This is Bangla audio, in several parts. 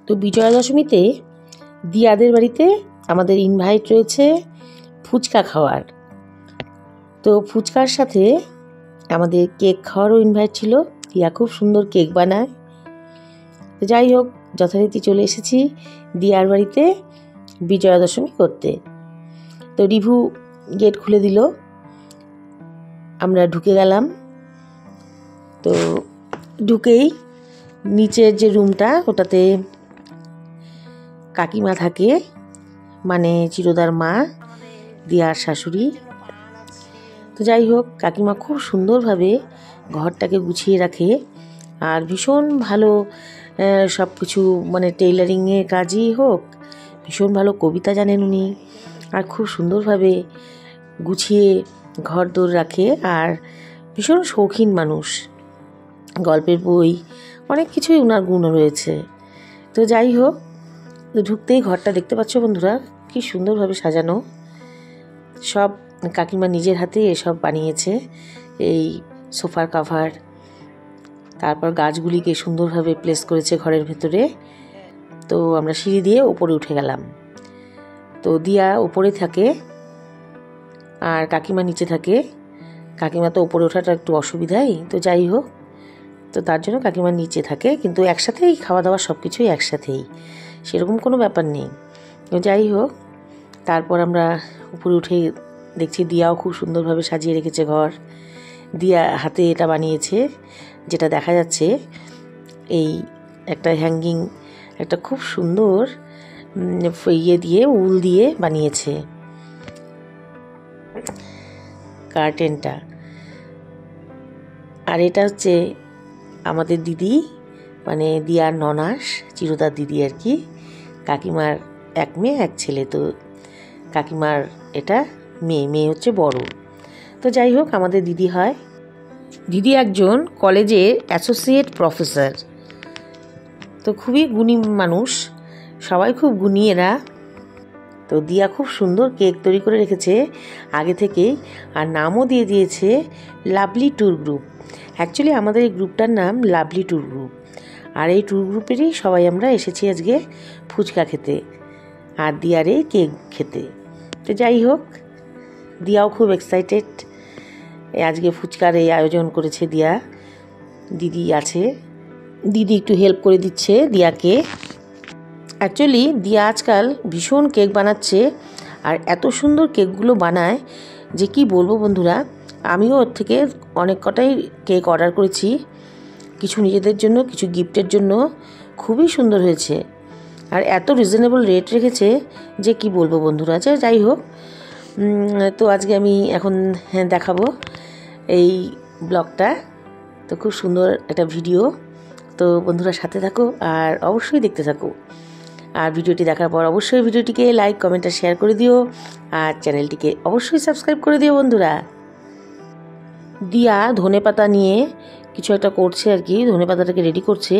তো বিজয়া দশমীতে দিয়াদের বাড়িতে আমাদের ইনভাইট রয়েছে ফুচকা খাওয়ার। তো ফুচকার সাথে আমাদের কেক খাওয়ারও ইনভাইট ছিল। দিয়া খুব সুন্দর কেক বানায়। তো যাই হোক, যথারীতি চলে এসেছি দিয়ার বাড়িতে বিজয়া দশমী করতে। তো রিভু গেট খুলে দিল, আমরা ঢুকে গেলাম। তো ঢুকেই নিচের যে রুমটা, ওটাতে কাকিমা থাকে, মানে চিরদার মা, দিয়ার শাশুড়ি। তো যাই হোক, কাকিমা খুব সুন্দরভাবে ঘরটাকে গুছিয়ে রাখে, আর ভীষণ ভালো সব কিছু, মানে টেইলারিংয়ের কাজই হোক, ভীষণ ভালো কবিতা জানেন উনি, আর খুব সুন্দরভাবে গুছিয়ে ঘর দোর রাখে। আর ভীষণ শৌখিন মানুষ, গল্পের বই, অনেক কিছুই ওনার গুণ রয়েছে। তো যাই হোক, ঢুকতেই ঘরটা দেখতে পাচ্ছ বন্ধুরা, কি সুন্দরভাবে সাজানো। সব কাকিমা নিজের হাতে এসব বানিয়েছে, এই সোফার কাভার, তারপর গাছগুলিকে সুন্দরভাবে প্লেস করেছে ঘরের ভেতরে। তো আমরা সিঁড়ি দিয়ে উপরে উঠে গেলাম। তো দিয়া উপরে থাকে আর কাকিমা নিচে থাকে। কাকিমা তো উপরে ওঠাটা একটু অসুবিধাই, তো যাই হোক, তো তার জন্য কাকিমা নিচে থাকে, কিন্তু একসাথেই খাওয়া দাওয়া সব কিছুই একসাথেই, সেরকম কোনো ব্যাপার নেই। যাই হোক, তারপর আমরা উপরে উঠে দেখছি দিয়াও খুব সুন্দরভাবে সাজিয়ে রেখেছে ঘর। দিয়া হাতে এটা বানিয়েছে, যেটা দেখা যাচ্ছে, এই একটা হ্যাঙ্গিং, একটা খুব সুন্দর ইয়ে দিয়ে, উল দিয়ে বানিয়েছে কার্টেনটা। আর এটা হচ্ছে আমাদের দিদি, মানে দিয়ার ননাস, চিরদার দিদি আর কি। কাকিমার এক মেয়ে এক ছেলে। তো কাকিমার এটা মেয়ে হচ্ছে বড়। তো যাই হোক, আমাদের দিদি হয়, দিদি একজন কলেজের অ্যাসোসিয়েট প্রফেসর। তো খুবই গুণী মানুষ, সবাই খুব গুণী এরা। তো দিয়া খুব সুন্দর কেক তৈরি করে রেখেছে আগে থেকেই, আর নামও দিয়ে দিয়েছে লাভলি ট্যুর গ্রুপ। অ্যাকচুয়ালি আমাদের এই গ্রুপটার নাম লাভলি ট্যুর গ্রুপ, আর এই ট্যুর গ্রুপেরই সবাই আমরা এসেছি আজকে ফুচকা খেতে আর দিয়ার এই কেক খেতে। তো যাই হোক, দিয়াও খুব এক্সাইটেড, আজকে ফুচকার এই আয়োজন করেছে দিয়া। দিদি আছে, দিদি একটু হেল্প করে দিচ্ছে দিয়াকে। অ্যাকচুয়ালি দিয়া আজকাল ভীষণ কেক বানাচ্ছে, আর এত সুন্দর কেকগুলো বানায় যে কি বলবো বন্ধুরা। আমিও ওর থেকে অনেক কটাই কেক অর্ডার করেছি, কিছু নিজেদের জন্য, কিছু গিফটের জন্য। খুবই সুন্দর হয়েছে, আর এত রিজনেবল রেট রেখেছে যে কি বলবো বন্ধুরা। যাই হোক, তো আজকে আমি এখন দেখাবো এই ব্লগটা। তো খুব সুন্দর একটা ভিডিও, তো বন্ধুরা সাথে থাকো আর অবশ্যই দেখতে থাকো। আর ভিডিওটি দেখার পর অবশ্যই ভিডিওটিকে লাইক, কমেন্ট আর শেয়ার করে দিও, আর চ্যানেলটিকে অবশ্যই সাবস্ক্রাইব করে দিও বন্ধুরা। দিয়া ধনেপাতা নিয়ে কিছু একটা করছে আর কি, ধনেপাতাটাকে রেডি করছে,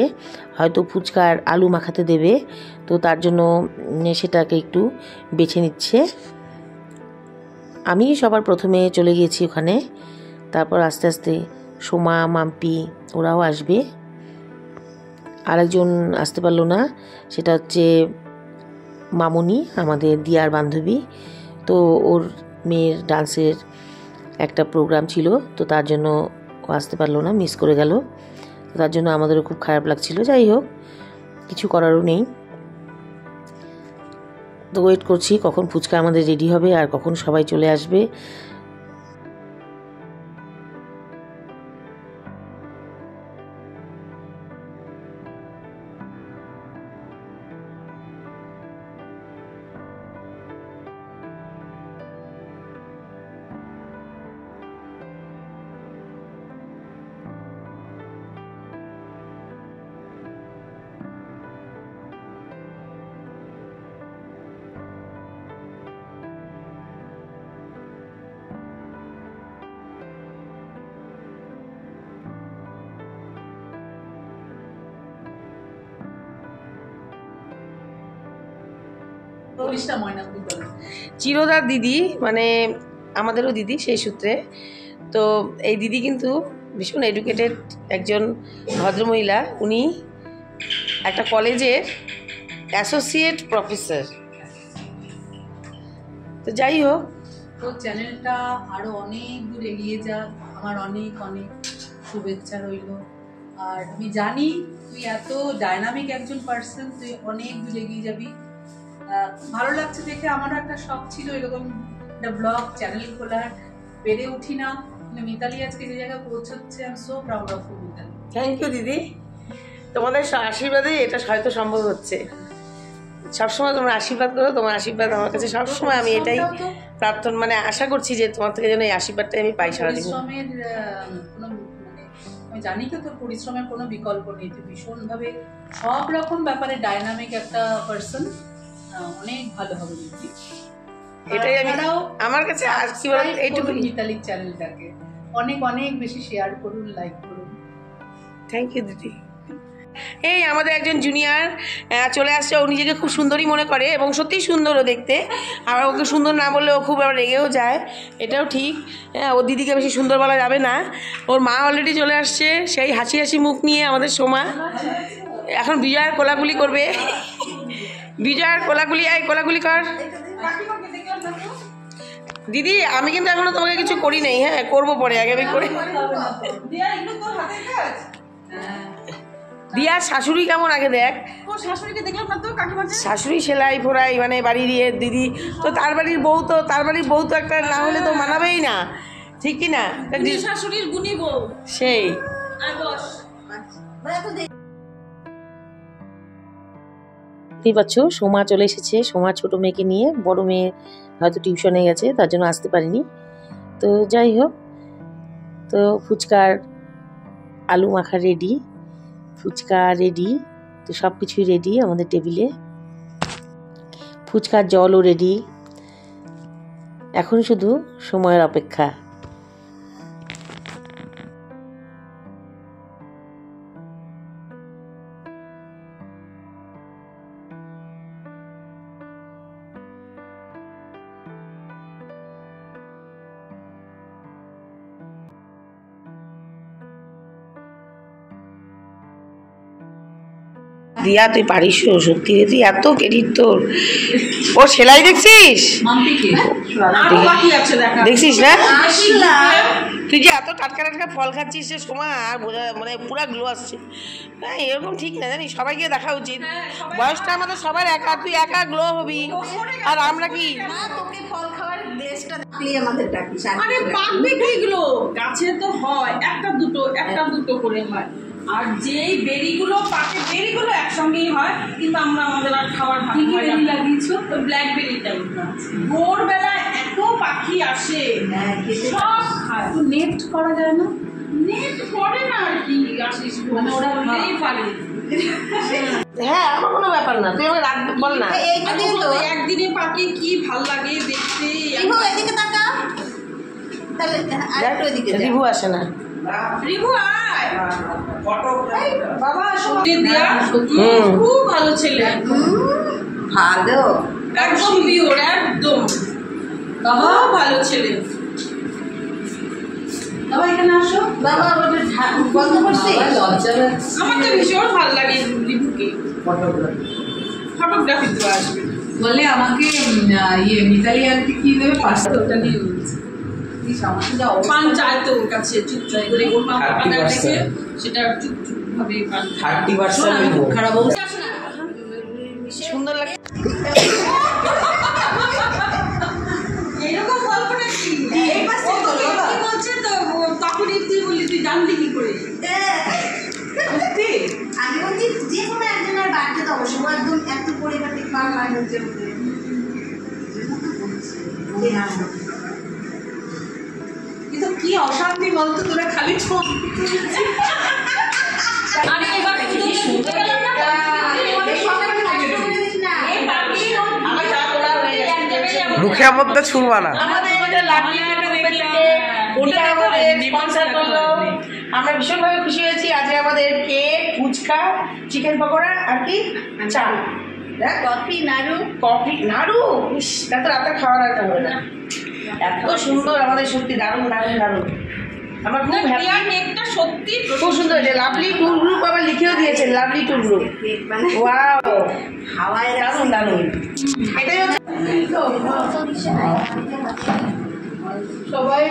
হয়তো ফুচকার আলু মাখাতে দেবে, তো তার জন্য সেটাকে একটু বেছে নিচ্ছে। আমি সবার প্রথমে চলে গিয়েছি ওখানে, তারপর আস্তে আস্তে সোমা, মাম্পি ওরাও আসবে। আরেকজন আসতে পারলো না, সেটা হচ্ছে মামুনি, আমাদের দিয়ার বান্ধবী। তো ওর মেয়ের ডান্সের একটা প্রোগ্রাম ছিল, তো তার জন্য ও আসতে পারলো না, মিস করে গেল। তো তার জন্য আমাদেরও খুব খারাপ লাগছিল। যাই হোক, কিছু করারও নেই। তো ওয়েট করছি কখন ফুচকা আমাদের রেডি হবে আর কখন সবাই চলে আসবে। চিরদার দিদি, মানে আমাদেরও দিদি সেই সূত্রে। তো এই দিদি কিন্তু ভীষণ এডুকেটেড একজন ভদ্রমহিলা। উনি একটা কলেজের অ্যাসোসিয়েট প্রফেসর। তো যাই হোক, তো চ্যানেলটা আরো অনেক দূর এগিয়ে যাক, আমার অনেক অনেক শুভেচ্ছা রইল। আর আমি জানি তুই এত ডাইনামিক একজন পার্সন, তুই অনেক দূর এগিয়ে যাবি। ভালো লাগছে দেখে। আমারও একটা শখ ছিল এরকম একটা ব্লগ চ্যানেল খোলার, পেরে উঠি না, কিন্তু মিতালি আজকে যে জায়গায় পৌঁছচ্ছে, I am so proud of you Mitali. Thank you দিদি, তোমাদের আশীর্বাদে এটা হয়তো সম্ভব হচ্ছে। সবসময় তোমরা আশীর্বাদ করো, তোমার আশীর্বাদ আমার কাছে সবসময়, আমি এটাই প্রার্থনা মানে আশা করছি যে তোমার থেকে যেন এই আশীর্বাদটা আমি পাই সারাদিন। পরিশ্রমের কোনো আমি জানি তো তোর পরিশ্রমের কোনো বিকল্প নেই, তুই ভীষণভাবে সব রকম ব্যাপারে ডাইনামিক একটা পার্সন, অনেক ভালো হবে দিদি। এটাই আমি আমার কাছে আর কি বল, এইটুকু মিতালি চ্যানেলটাকে অনেক অনেক বেশি শেয়ার করুন, লাইক করুন। থ্যাংক ইউ দিদি। এই আমাদের একজন জুনিয়র চলে আসছে, ও নিজেকে খুব সুন্দরী মনে করে এবং সত্যিই সুন্দরও দেখতে। আর ওকে সুন্দর না বললে ও খুব আবার রেগেও যায়, এটাও ঠিক। ওর দিদিকে বেশি সুন্দর বলা যাবে না। ওর মা অলরেডি চলে আসছে, সেই হাসি হাসি মুখ নিয়ে আমাদের সোমা। এখন বিজয়ের কোলাকুলি করবে। বিজয়ের কোলাকুলি, আয় কোলাকুলি কর। দিদি আমি কিন্তু এখনো তোমাকে কিছু করি নাই, হ্যাঁ করবো পরে, আগে আমি করে। দিয়ার শাশুড়ি কেমন আগে দেখ। শাশুড়িকে দেখলাম না তো, কাকিমা শাশুড়ি সেলাই ফোড়াই মানে বাড়ির দিদি তো, তার বাড়ির বউ তো একটা না হলে তো মানাবেই না, ঠিক কি না? শাশুড়ির গুণী বউ সেই। দেখতেই পাচ্ছ সোমা চলে এসেছে। সোমা ছোট মেয়েকে নিয়ে, বড় মেয়ে হয়তো টিউশনে গেছে, তার জন্য আসতে পারিনি। তো যাই হোক, তো ফুচকার আলু মাখা রেডি, ফুচকা রেডি, তো সব কিছুই রেডি আমাদের টেবিলে। ফুচকার জলও রেডি, এখন শুধু সময়ের অপেক্ষা। দিয়া তুই পারিস, সত্যি তুই এত ক্রেডিট তোর। ও সেলাই দেখছিস, দেখছিস না তুই যে এত টাটকা টাটকা ফল খাচ্ছিস সে সময়, আর বোঝা মানে পুরা গ্লো আসছে। হ্যাঁ এরকম ঠিক না, জানিস সবাইকে দেখা উচিত। বয়সটা আমাদের সবার একা, তুই একা গ্লো হবি আর আমরা কি ফল খাওয়ার দেশটা দেখলেই আমাদের ডাকিস। আরে পাকবে কিগুলো, গাছে তো হয় একটা দুটো করে হয়, আর যেই বেরিগুলো পাকে বেরিগুলো একসঙ্গেই হয়, কিন্তু আমরা আমাদের আর খাওয়ার ভাগ হয় না। লাগিয়েছো ব্ল্যাকবেরিটা ভোরবেলা এত পাখি আসে, সব খায়। তো নেট করা যায় না? নেট করে না আর কি, আসিস মানে ওরা বললেই পারে। হ্যাঁ আমার কোনো ব্যাপার না, তুই আমাকে রাত বল না। একদিনে পাখি কি ভাল লাগে দেখতে। এদিকে তাকা, তাহলে আরেকটু এদিকে রিভু আসে না। রিভু আয় বাবা, সত্যি দিয়া খুব ভালো ছেলে, ভালো একদম পিওর, একদম বাবা ভালো ছেলে। বাবা এখানে আসো। বাবা বন্ধ করছিস? লজ্জা আমার তো ভীষণ ভালো লাগে রিভুকে, ফটোগ্রাফি তো আসবে বলে আমাকে মিতালি আন্টি কি দেবে, পাঁচটা ওটা নিয়ে বলছে। পান চায় তো ওর কাছে, চুপচাপ করে ওর মা পান দেখে সেটা চুপচুপ ভাবে পান। 30% খুব খারাপ বলছে, সুন্দর লাগে। এরকম গল্প নাকি কি বলছে তো, তখনই তুই বললি, তুই জানলি কি করে? সত্যি আমি বলছি যে কোনো একজনের বাড়িতে তো অবশ্যই একদম এত পরিবারের পার মানুষের কিন্তু কি অশান্তি বলতো, তোরা খালি আরে এবার মুখের মধ্যে ছুঁবা না। আমরা ভীষণভাবে খুশি হয়েছি। আজকে আমাদের কেক, ফুচকা, চিকেন পকোড়া আর কি চা, কফি নাড়ু, এত রাতে খাওয়ার আর হবে না। এত সুন্দর আমাদের, সত্যি দারুণ দারুণ দারুণ। আমার খুব হ্যাপি। রিয়া কেকটা সত্যি খুব সুন্দর হয়েছে। লাভলি ট্যুর গ্রুপ আবার লিখেও দিয়েছেন, লাভলি ট্যুর গ্রুপ। মানে ওয়াও, হাওয়ায় দারুণ দারুণ। এটাই হচ্ছে সবাই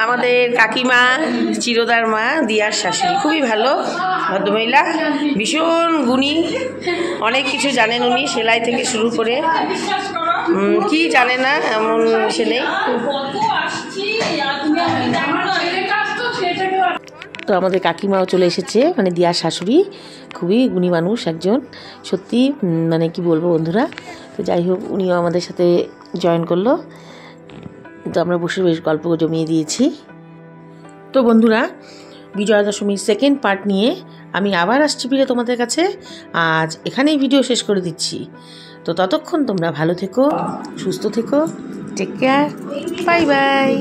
আমাদের কাকিমা, চিরদার মা, দিয়ার শাশুড়ি। খুবই ভালো ভদ্রমহিলা, ভীষণ গুণী, অনেক কিছু জানেন উনি, সেলাই থেকে শুরু করে বিশ্বাস করো কি জানে না এমন সে নেই। কত আসছি আর তুমি আমাকে দেখো না। তো আমাদের কাকিমাও চলে এসেছে, মানে দিয়ার শাশুড়ি, খুবই গুণী মানুষ একজন, সত্যি মানে কি বলবো বন্ধুরা। তো যাই হোক, উনিও আমাদের সাথে জয়েন করলো, তো আমরা বসে বেশ গল্প জমিয়ে দিয়েছি। তো বন্ধুরা, বিজয়া দশমীর সেকেন্ড পার্ট নিয়ে আমি আবার আসছি ফিরে তোমাদের কাছে। আজ এখানেই ভিডিও শেষ করে দিচ্ছি। তো ততক্ষণ তোমরা ভালো থেকো, সুস্থ থেকো, টেক কেয়ার, বাই বাই।